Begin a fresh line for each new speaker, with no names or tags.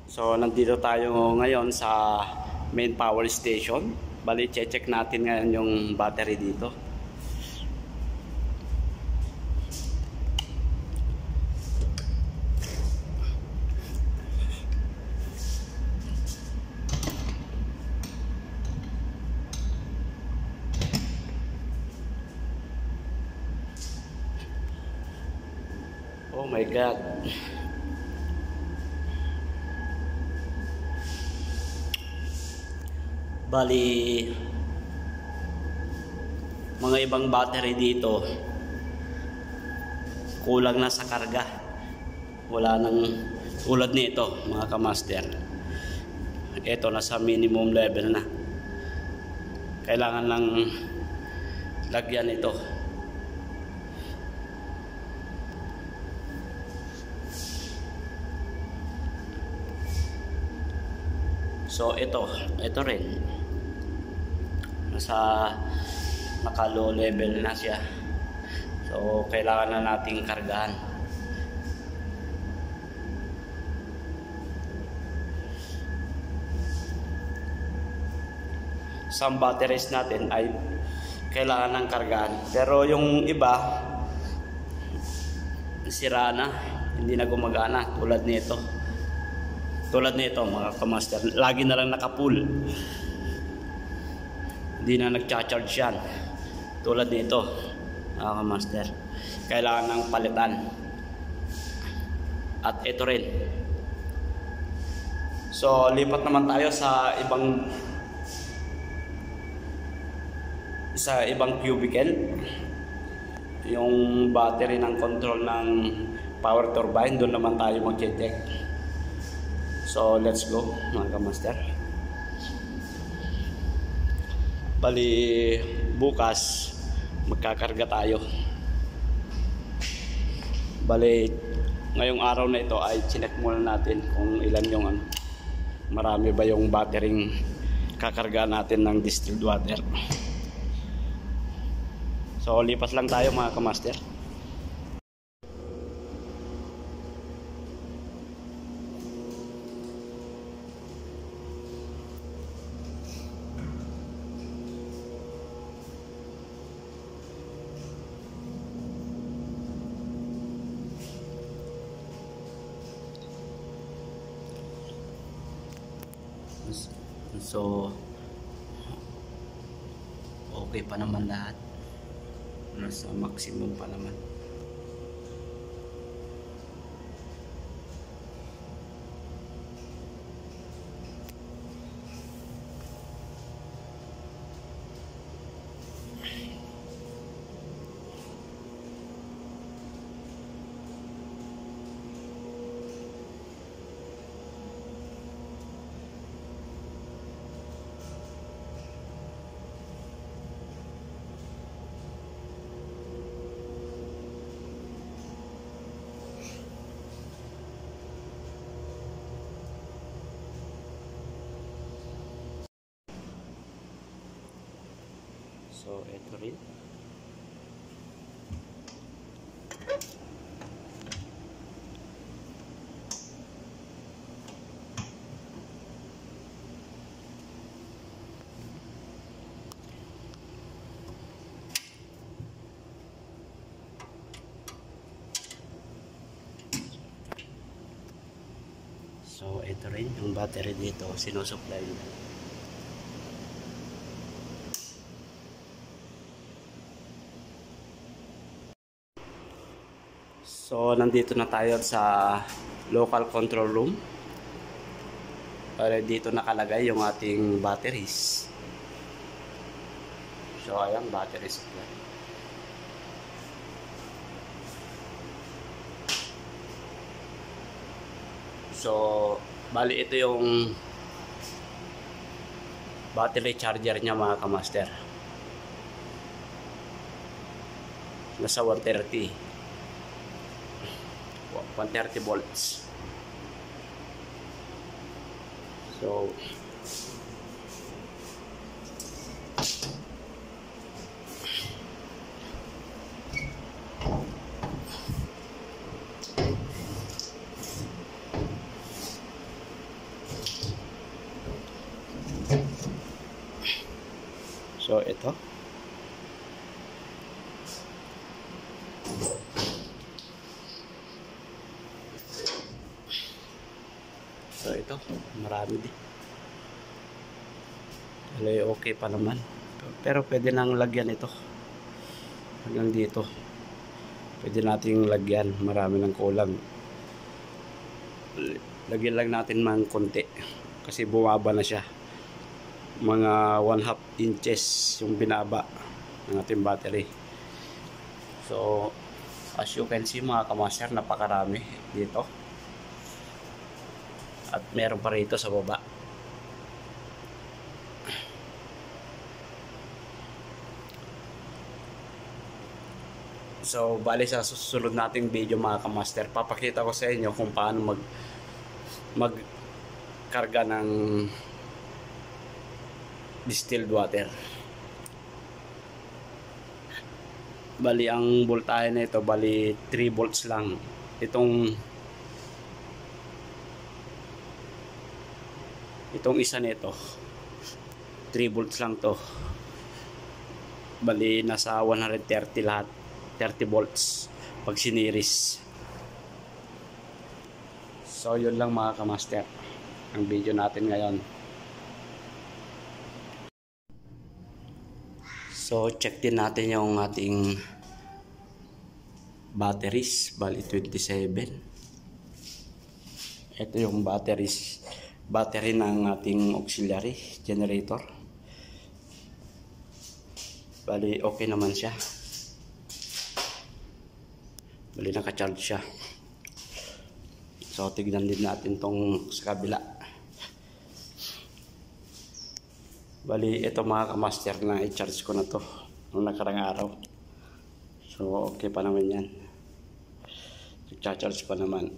So nandito tayo ngayon sa main power station. Bali check natin ngayon yung battery dito. Oh my God. Bali, mga ibang battery dito, kulang na sa karga. Wala nang tulad nito, mga kamaster. Ito, nasa minimum level na. Kailangan lang lagyan ito. So ito rin naka low level na siya. So kailangan na nating kargahan. Some batteries natin ay kailangan ng kargahan, pero yung iba sira na, hindi na gumagana tulad nito mga kamaster, lagi na lang naka-full, hindi na nagcha-charge yan. Tulad nito mga kamaster, kailangan ng palitan. At ito rin. So lipat naman tayo sa ibang cubicle, yung battery ng control ng power turbine. Doon naman tayo mag-check. So let's go mga kamaster. Bali bukas magkakarga tayo. Bali ngayong araw na ito ay chinek muna natin kung ilan yung marami ba yung battery kakarga natin ng distilled water. So lipat lang tayo mga kamaster. So okay pa naman lahat, nasa maximum pa naman. So ito rin. So ito rin yung battery dito, sinusupply niya. So nandito na tayo sa local control room. Dito nakalagay yung ating batteries. So ayan, batteries. So bali ito yung battery charger niya mga kamaster. Nasa 130 volts. So So ito. So ito, marami din. Okay pa naman. Pero pwede nang lagyan ito. Hanggang dito. Pwede nating lagyan. Marami ng kulang. Lagyan lang natin man konti. Kasi bumaba na siya. Mga 1/2 inches yung binaba ng ating battery. So, as you can see mga kamaster, napakarami dito. At meron pa rito sa baba. So, bali sa susunod nating video mga kamaster, papakita ko sa inyo kung paano magkarga ng distilled water. Bali ang voltahe nito bali 3 volts lang. Itong isa nito 3 volts lang to. Bali nasa 130 lahat. 30 volts pag siniris. So yun lang mga kamaster ang video natin ngayon. So check din natin yung ating batteries. Bali 27. Ito yung battery ng ating auxiliary generator. Bali okay naman siya. Bali naka-charge siya. So tignan din natin tong sa kabila. Bali ito mga kamaster na i-charge ko na to nung nakarang araw. So okay pa naman yan. Nag-charge pa naman.